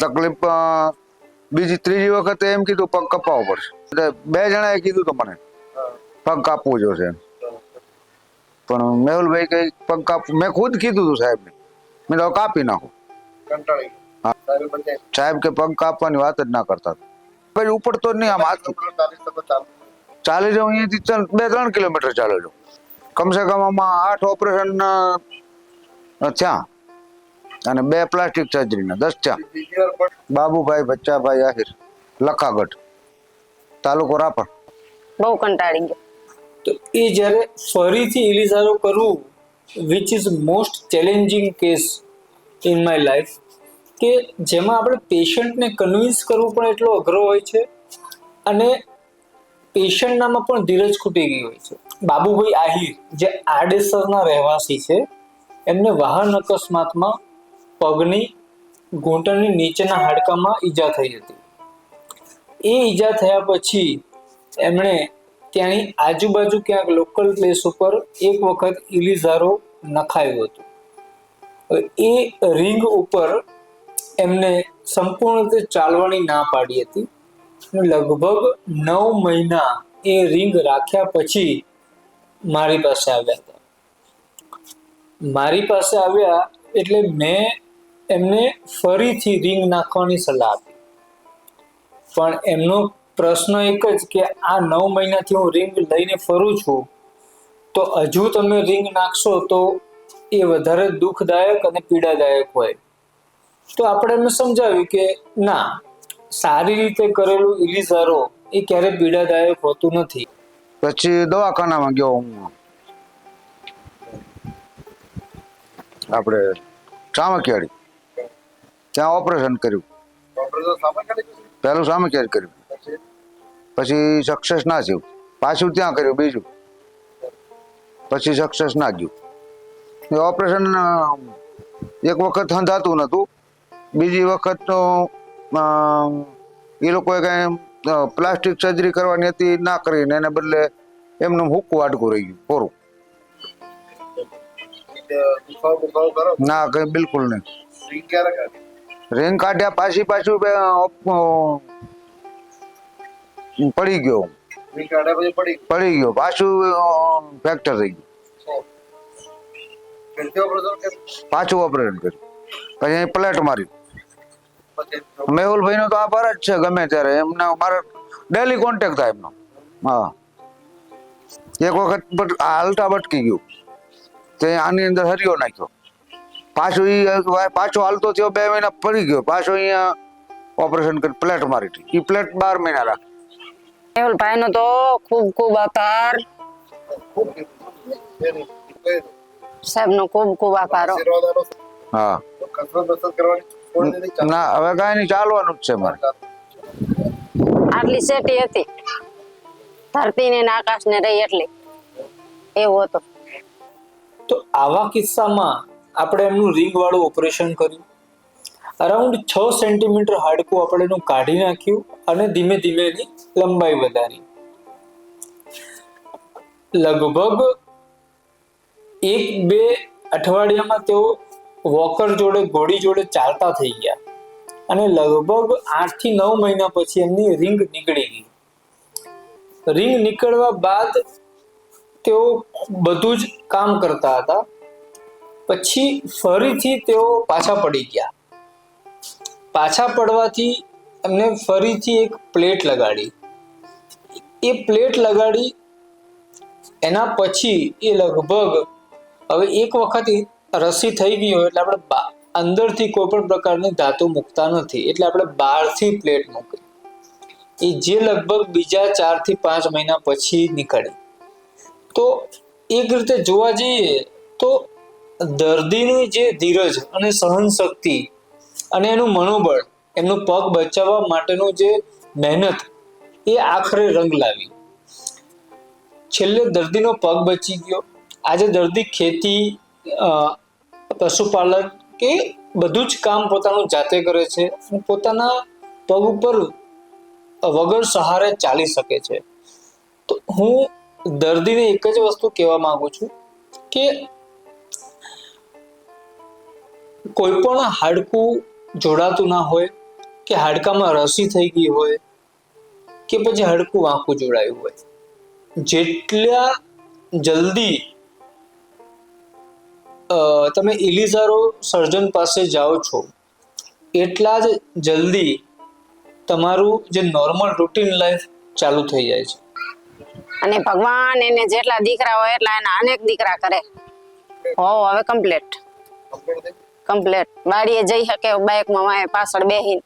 તકલીફ બીજી ત્રીજી વખતે એમ કીધું પગ કપાવવો પડશે. એટલે 2 જણાએ કીધું તો મને પગ કાપવો જોશે, પણ મેહુલભાઈ કઈ પગ મેં ખુદ કીધું હતું સાહેબને, મેં તો કાપી નાખો. સાહેબ કે પગ કાપવાની વાત જ ના કરતા. પછી ઉપડતો જ નહીં, આમ હાથ ચાલી જાઉં અહીંયાથી 2-3 કિલોમીટર ચાલે જાઉં. કમસે કમ આમાં 8 ઓપરેશન થયા અને 2 પ્લાસ્ટિક સર્જરીના 10 થયા. બાબુભાઈ બચ્ચાભાઈ આહિર, લખાગઢ, તાલુકો રાપર. બહુ કંટાળી ગયો. તો એ જ્યારે ફરીથી ઇલિઝારો કરવું, which is most challenging case in my life, કે જેમાં આપણે પેશન્ટને કન્વિન્સ કરવું પણ એટલો અઘરો હોય છે અને પેશન્ટનામાં પણ ધીરજ ખૂટી ગઈ હોય છે. બાબુભાઈ આહિર જે આડેસરના રહેવાસી છે, એમને વાહન અકસ્માતમાં પગની ઘૂંટણની નીચેના હાડકામાં ઈજા થઈ હતી. એ ઈજા થયા પછી એમણે ત્યાંની આજુબાજુ ક્યાંક લોકલ પ્લેસ ઉપર એક વખત ઇલિઝારો નખાયું હતું. એ રિંગ ઉપર એમને સંપૂર્ણ રીતે ચાલવાની ના પાડી હતી. લગભગ 9 મહિના એ રિંગ રાખ્યા પછી મારી પાસે આવ્યા હતા. મારી પાસે આવ્યા એટલે મેં એમને ફરીથી રિંગ નાખવાની સલાહ આપી, પણ એમનો પ્રશ્ન એક જ કે આ 9 મહિનાથી હું રિંગ લઈને ફરું છું, તો હજુ તમે રિંગ નાખશો તો એ વધારે દુઃખદાયક અને પીડાદાયક હોય. તો આપણે એમને સમજાવ્યું કે ના, સારી રીતે કરેલું ઇલિઝારો એ ક્યારે પીડાદાયક હોતું નથી. પછી દવાખાનામાં ગયો હું, આપણે સામખિયાળી, ત્યાં ઓપરેશન કર્યું. પહેલું સામખિયાળી કર્યું, પછી સક્સેસ ના થયું. પાછું ત્યાં કર્યું બીજું, પછી સક્સેસ ના ગયું. એ ઓપરેશન એક વખત હંધાતું નહોતું, બીજી વખત તો એ લોકોએ કઈ પ્લાસ્ટિક સર્જરી કરવાની હતી, ના કરીને એને બદલે એમનું હુક્કું આટકું રહી ગયું પૂરું. ના કઈ બિલકુલ નહીં. રિંગ કાઢ્યા પાછું પડી ગયો, પાછું ફ્રેક્ચર થઈ ગયું. પાછું ઓપરેશન કર્યું, પછી અહીં પ્લેટ મારી. મેહુલભાઈ નો તો આભાર જ છે, ગમે ત્યારે એમના મારે ડેલી કોન્ટેક્ટ થાય એમનો. હા, એક વખત હાલતા બટકી ગયું, તે આની અંદર હરિયો નાખ્યો, પાછો હાલતો થયો, 2 મહિના પડી ગયો, પાછો અહીંયા ઓપરેશન કરી પ્લેટ મારી હતી. એ પ્લેટ 12 મહિના રાખી. મેહુલભાઈ નો તો ખૂબ ખૂબ આભાર, સાહેબ નો ખૂબ ખૂબ આભાર. હા, ના હવે કઈ નહીં, ચાલવાનું જ છે મારે. આટલી સેટી હતી, ધરતી ને આકાશ ને રહી એટલી, એવું હતું. તો આવા કિસ્સામાં આપણે એમનું રિંગ વાળું ઓપરેશન કર્યું. અરાઉન્ડ 6 સેન્ટીમીટર હાડકું આપણે એનું કાઢી નાખ્યું અને ધીમે ધીમે એની લંબાઈ વધારી. લગભગ 1-2 અઠવાડિયામાં તેઓ વોકર જોડે, ઘોડી જોડે ચાલતા થઈ ગયા અને લગભગ 8 થી 9 મહિના પછી એમની રિંગ નીકળી ગઈ. રિંગ નીકળવા બાદ તેઓ બધું જ કામ કરતા હતા. પછી ફરીથી તેઓ પાછા પડી ગયા. પાછા પડવાથી એમને ફરીથી એક પ્લેટ લગાડી. એ પ્લેટ લગાડી એના પછી એ લગભગ હવે એક વખત રસી થઈ ગઈ હોય એટલે આપણે અંદરથી કોઈ પણ પ્રકારની ધાતુ મૂકતા નથી, એટલે આપણે બહારથી પ્લેટ મૂકી. એ જે લગભગ બીજા 4 થી 5 મહિના પછી નીકળી. તો એક રીતે જોવા જઈએ તો દર્દીની જે ધીરજ અને સહન શક્તિ અને એનું મનોબળ, એમનું પગ બચાવવા માટેનું જે મહેનત, એ આખરે રંગ લાવી. છેલ્લે દર્દીનો પગ બચી ગયો. આજે દર્દી ખેતી, પશુપાલન કે બધું જ કામ પોતાનું જાતે કરે છે અને પોતાના પગ ઉપર વગર સહારે ચાલી શકે છે. તો હું દર્દીને એક જ વસ્તુ કહેવા માંગુ છું કે કોઈ પણ હાડકું જોડાતું ના હોય કે હાડકામાં રસી થઈ ગઈ હોય કે પછી હાડકું વાંકું જોડાયું હોય, જેટલા જલ્દી તમે ઇલિઝારો સર્જન પાસે જાઓ છો એટલા જ જલ્દી તમારું જે નોર્મલ રૂટીન લાઈફ ચાલુ થઈ જાય છે. અને ભગવાન એને જેટલા દીકરા હોય એટલા એના અનેક દીકરા કરે. હો હવે કમ્પ્લીટ વાડીએ જઈ શકે બાઇકમાં વાય પાછળ બેહીને